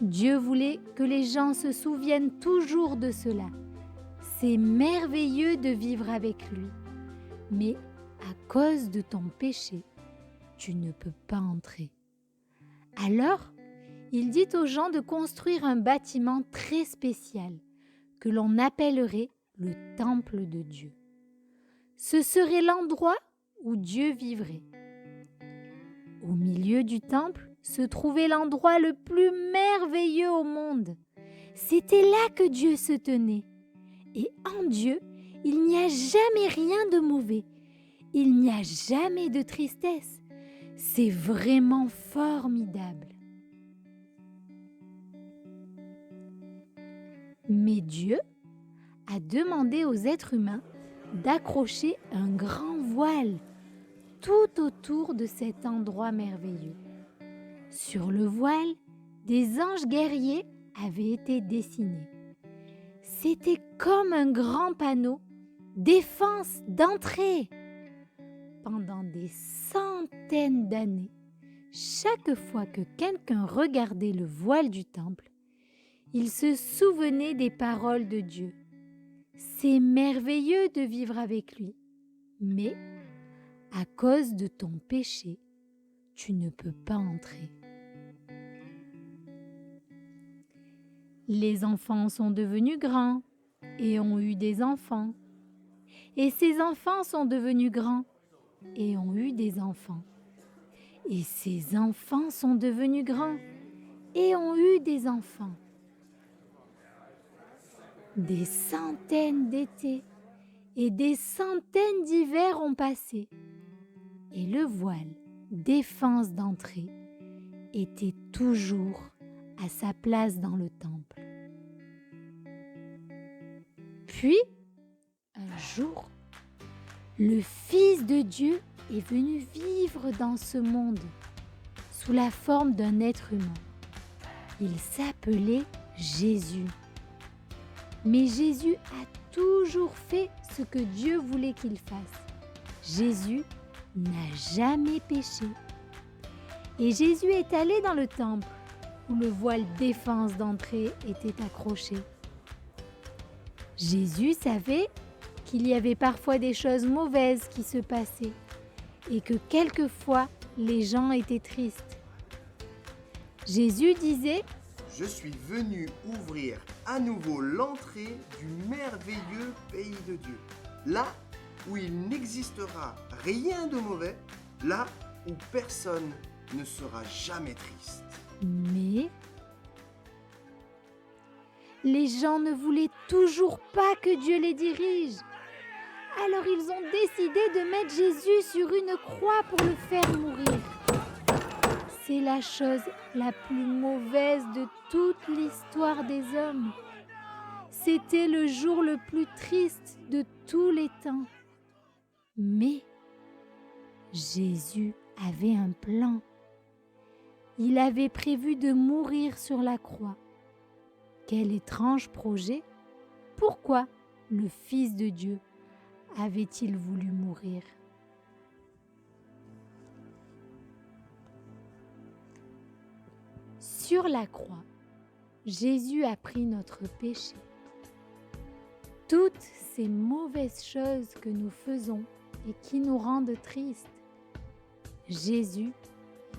Dieu voulait que les gens se souviennent toujours de cela. C'est merveilleux de vivre avec lui. Mais à cause de ton péché, tu ne peux pas entrer. Alors, il dit aux gens de construire un bâtiment très spécial que l'on appellerait le temple de Dieu. Ce serait l'endroit où Dieu vivrait. Au milieu du temple se trouvait l'endroit le plus merveilleux au monde. C'était là que Dieu se tenait. Et en Dieu, il n'y a jamais rien de mauvais. Il n'y a jamais de tristesse. C'est vraiment formidable. Mais Dieu a demandé aux êtres humains d'accrocher un grand voile tout autour de cet endroit merveilleux. Sur le voile, des anges guerriers avaient été dessinés. C'était comme un grand panneau « Défense d'entrée ». Pendant des centaines d'années, chaque fois que quelqu'un regardait le voile du temple, il se souvenait des paroles de Dieu. C'est merveilleux de vivre avec lui, mais à cause de ton péché, tu ne peux pas entrer. Les enfants sont devenus grands et ont eu des enfants. Et ces enfants sont devenus grands et ont eu des enfants. Et ces enfants sont devenus grands et ont eu des enfants. Des centaines d'étés et des centaines d'hivers ont passé. Et le voile, défense d'entrée, était toujours à sa place dans le temple. Puis, un jour, le Fils de Dieu est venu vivre dans ce monde sous la forme d'un être humain. Il s'appelait Jésus. Mais Jésus a toujours fait ce que Dieu voulait qu'il fasse. Jésus n'a jamais péché. Et Jésus est allé dans le temple où le voile défense d'entrée était accroché. Jésus savait qu'il y avait parfois des choses mauvaises qui se passaient et que quelquefois les gens étaient tristes. Jésus disait Je suis venu ouvrir à nouveau l'entrée du merveilleux pays de Dieu. Là où il n'existera rien de mauvais, là où personne ne sera jamais triste. Mais les gens ne voulaient toujours pas que Dieu les dirige. Alors ils ont décidé de mettre Jésus sur une croix pour le faire mourir. C'est la chose la plus mauvaise de toute l'histoire des hommes. C'était le jour le plus triste de tous les temps. Mais Jésus avait un plan. Il avait prévu de mourir sur la croix. Quel étrange projet! Pourquoi le Fils de Dieu avait-il voulu mourir? Sur la croix, Jésus a pris notre péché. Toutes ces mauvaises choses que nous faisons et qui nous rendent tristes, Jésus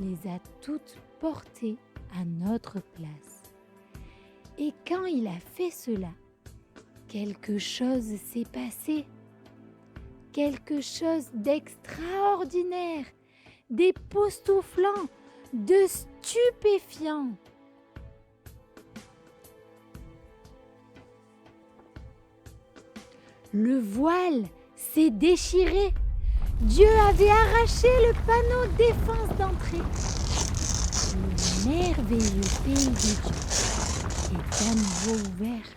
les a toutes portées à notre place. Et quand il a fait cela, quelque chose s'est passé. Quelque chose d'extraordinaire, d'époustouflant, de stupéfiant. Le voile s'est déchiré. Dieu avait arraché le panneau défense d'entrée. Le merveilleux pays de Dieu est à nouveau ouvert.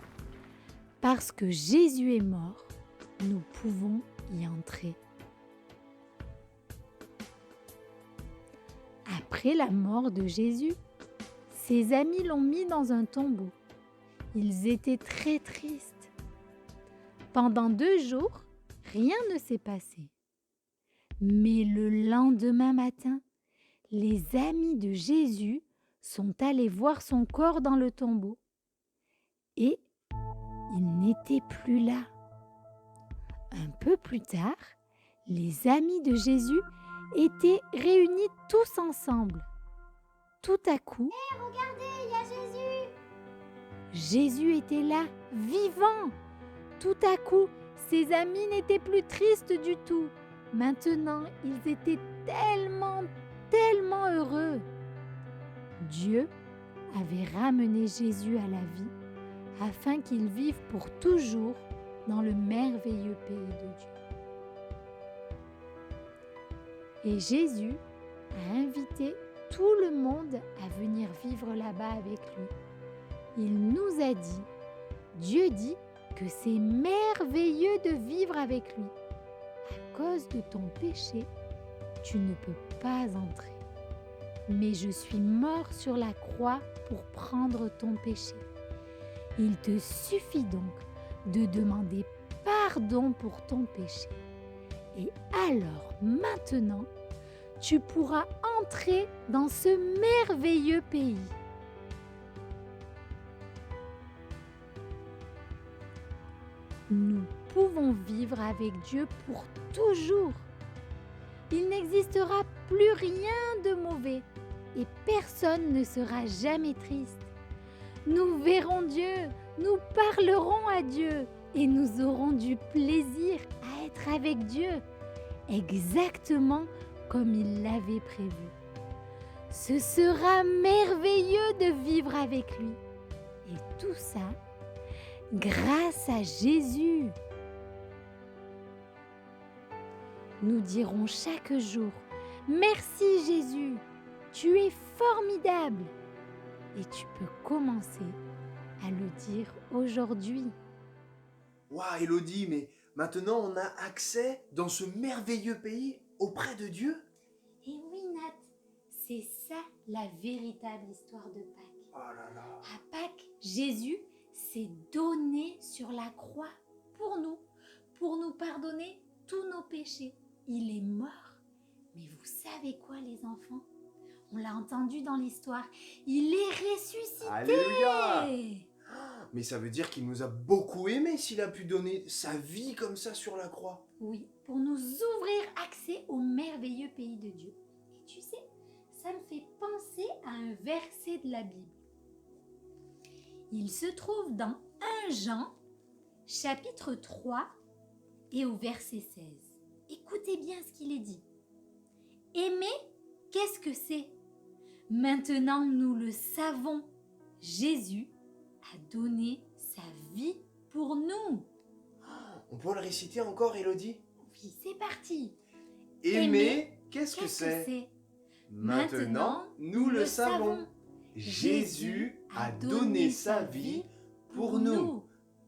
Parce que Jésus est mort, nous pouvons y entrer. Après la mort de Jésus, ses amis l'ont mis dans un tombeau. Ils étaient très tristes. Pendant 2 jours, rien ne s'est passé. Mais le lendemain matin, les amis de Jésus sont allés voir son corps dans le tombeau. Et il n'était plus là. Un peu plus tard, les amis de Jésus étaient réunis tous ensemble. Tout à coup, Regardez, il y a Jésus. Jésus était là, vivant. Tout à coup, ses amis n'étaient plus tristes du tout. Maintenant, ils étaient tellement heureux. Dieu avait ramené Jésus à la vie afin qu'il vive pour toujours dans le merveilleux pays de Dieu. Et Jésus a invité tout le monde à venir vivre là-bas avec lui. Il nous a dit, Dieu dit que c'est merveilleux de vivre avec lui. À cause de ton péché, tu ne peux pas entrer. Mais je suis mort sur la croix pour prendre ton péché. Il te suffit donc de demander pardon pour ton péché. Et alors, maintenant, tu pourras entrer dans ce merveilleux pays. Nous pouvons vivre avec Dieu pour toujours. Il n'existera plus rien de mauvais et personne ne sera jamais triste. Nous verrons Dieu, nous parlerons à Dieu et nous aurons du plaisir à être avec Dieu, exactement comme il l'avait prévu. Ce sera merveilleux de vivre avec lui. Et tout ça, grâce à Jésus. Nous dirons chaque jour, merci Jésus, tu es formidable. Et tu peux commencer à le dire aujourd'hui. Waouh, Élodie, mais maintenant on a accès dans ce merveilleux pays auprès de Dieu? Et oui Nat, c'est ça la véritable histoire de Pâques. Oh là là. À Pâques, Jésus s'est donné sur la croix pour nous pardonner tous nos péchés. Il est mort. Mais vous savez quoi les enfants? On l'a entendu dans l'histoire. Il est ressuscité. Alléluia! Mais ça veut dire qu'il nous a beaucoup aimés s'il a pu donner sa vie comme ça sur la croix. Oui, pour nous ouvrir accès au merveilleux pays de Dieu. Et tu sais, ça me fait penser à un verset de la Bible. Il se trouve dans 1 Jean, chapitre 3 et au verset 16. Écoutez bien ce qu'il est dit. Aimer, qu'est-ce que c'est? Maintenant, nous le savons. Jésus a donné sa vie pour nous. On peut le réciter encore, Élodie? Oui, c'est parti. Aimer, qu'est-ce que c'est? Maintenant, nous le savons. Jésus a donné sa vie pour nous.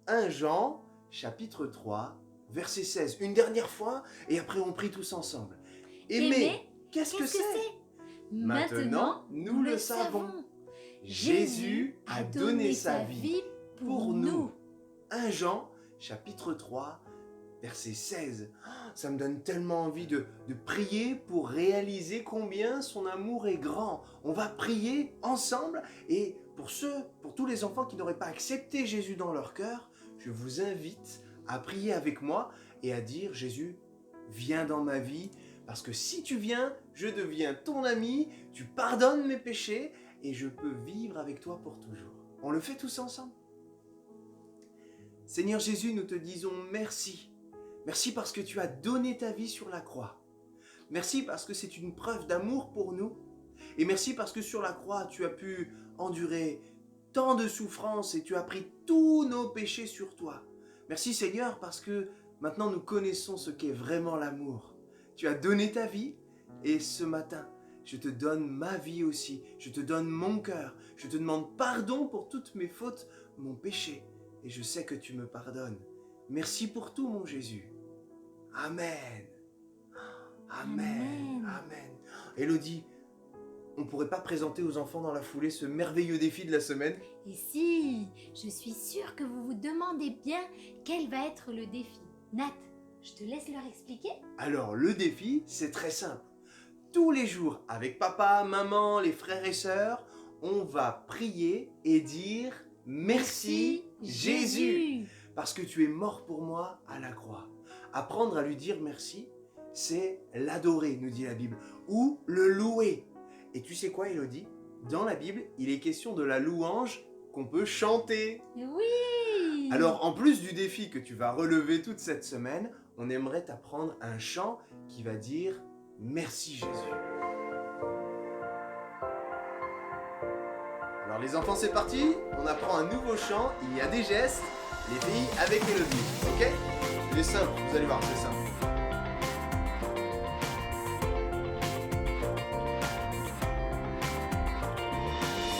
1 Jean, chapitre 3, verset 16. Une dernière fois, et après on prie tous ensemble. Aimer, qu'est-ce que c'est? Maintenant, nous le savons. Jésus a donné sa vie pour nous. 1 Jean, chapitre 3, verset 16. Ça me donne tellement envie de prier pour réaliser combien son amour est grand. On va prier ensemble et pour tous les enfants qui n'auraient pas accepté Jésus dans leur cœur, je vous invite à prier avec moi et à dire Jésus, viens dans ma vie. Parce que si tu viens, je deviens ton ami, tu pardonnes mes péchés et je peux vivre avec toi pour toujours. On le fait tous ensemble. Seigneur Jésus, nous te disons merci. Merci parce que tu as donné ta vie sur la croix. Merci parce que c'est une preuve d'amour pour nous. Et merci parce que sur la croix, tu as pu endurer tant de souffrances et tu as pris tous nos péchés sur toi. Merci Seigneur parce que maintenant nous connaissons ce qu'est vraiment l'amour. Tu as donné ta vie et ce matin, je te donne ma vie aussi. Je te donne mon cœur. Je te demande pardon pour toutes mes fautes, mon péché. Et je sais que tu me pardonnes. Merci pour tout, mon Jésus. Amen. Amen. Amen. Élodie, on ne pourrait pas présenter aux enfants dans la foulée ce merveilleux défi de la semaine? Et si, je suis sûre que vous vous demandez bien quel va être le défi. Nat, je te laisse leur expliquer. Alors, le défi, c'est très simple. Tous les jours, avec papa, maman, les frères et sœurs, on va prier et dire merci Jésus, parce que tu es mort pour moi à la croix. Apprendre à lui dire merci, c'est l'adorer, nous dit la Bible, ou le louer. Et tu sais quoi, Élodie? Dans la Bible, il est question de la louange qu'on peut chanter. Oui! Alors, en plus du défi que tu vas relever toute cette semaine, on aimerait t'apprendre un chant qui va dire « Merci Jésus ». Alors les enfants, c'est parti, on apprend un nouveau chant, il y a des gestes, les filles avec Élodie, ok? C'est simple, vous allez voir, c'est simple.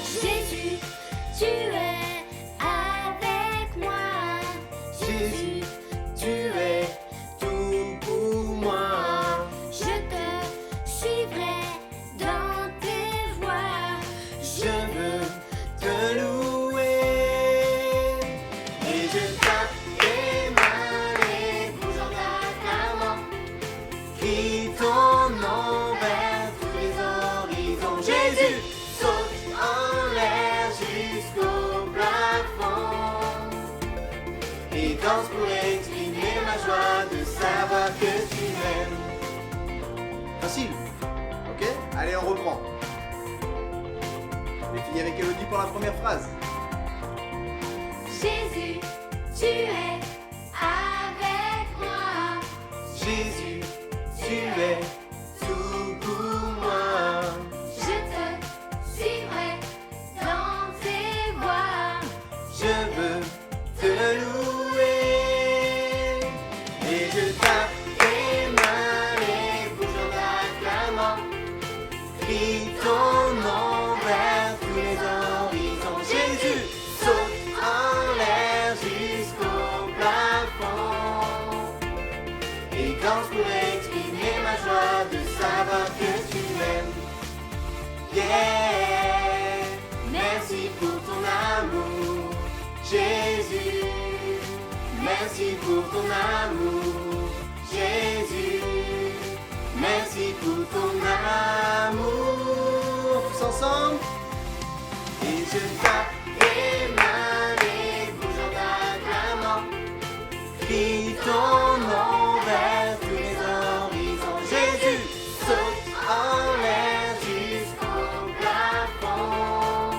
Jésus, tu es avec moi. Jésus, tu es tout pour moi. Je te suivrai dans tes voies. Je veux te louer et je tape tes mains, les bougeons acclamant. Crie ton nom vers tous les horizons. Jésus, saute en l'air jusqu'au plafond et danse pour exprimer ma joie de savoir que tu m'aimes. Facile, ok? Allez, on reprend. On finit avec Élodie pour la première phrase. Jésus, tu es avec moi. Jésus, tu es tout pour moi. Je te suivrai dans tes voies. Je veux te louer et je tape tes mains, les bougeons d'acclamant. Crie ton nom vers tous les horizons. Jésus, saute en l'air jusqu'au plafond et danse pour exprimer ma joie de savoir que tu m'aimes. Yeah, merci pour ton amour, Jésus. Merci pour ton amour, Jésus. Merci pour ton amour. Tous ensemble. Et je tape tes mains, les bougeons d'acclamant. Crie ton nom vers tous les horizons. Jésus, saute en l'air jusqu'au plafond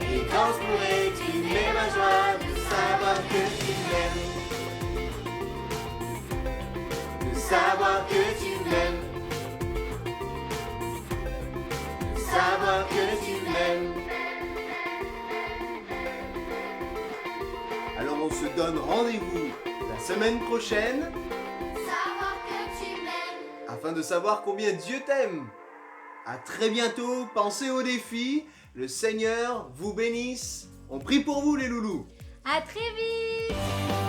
et danse pour exprimer ma joie de savoir que tu m'aimes. De savoir que tu m'aimes. De savoir que tu m'aimes. Alors on se donne rendez-vous la semaine prochaine Savoir que tu m'aimes. afin de savoir combien Dieu t'aime. À très bientôt, pensez au défi, le Seigneur vous bénisse. On prie pour vous les loulous. À très vite!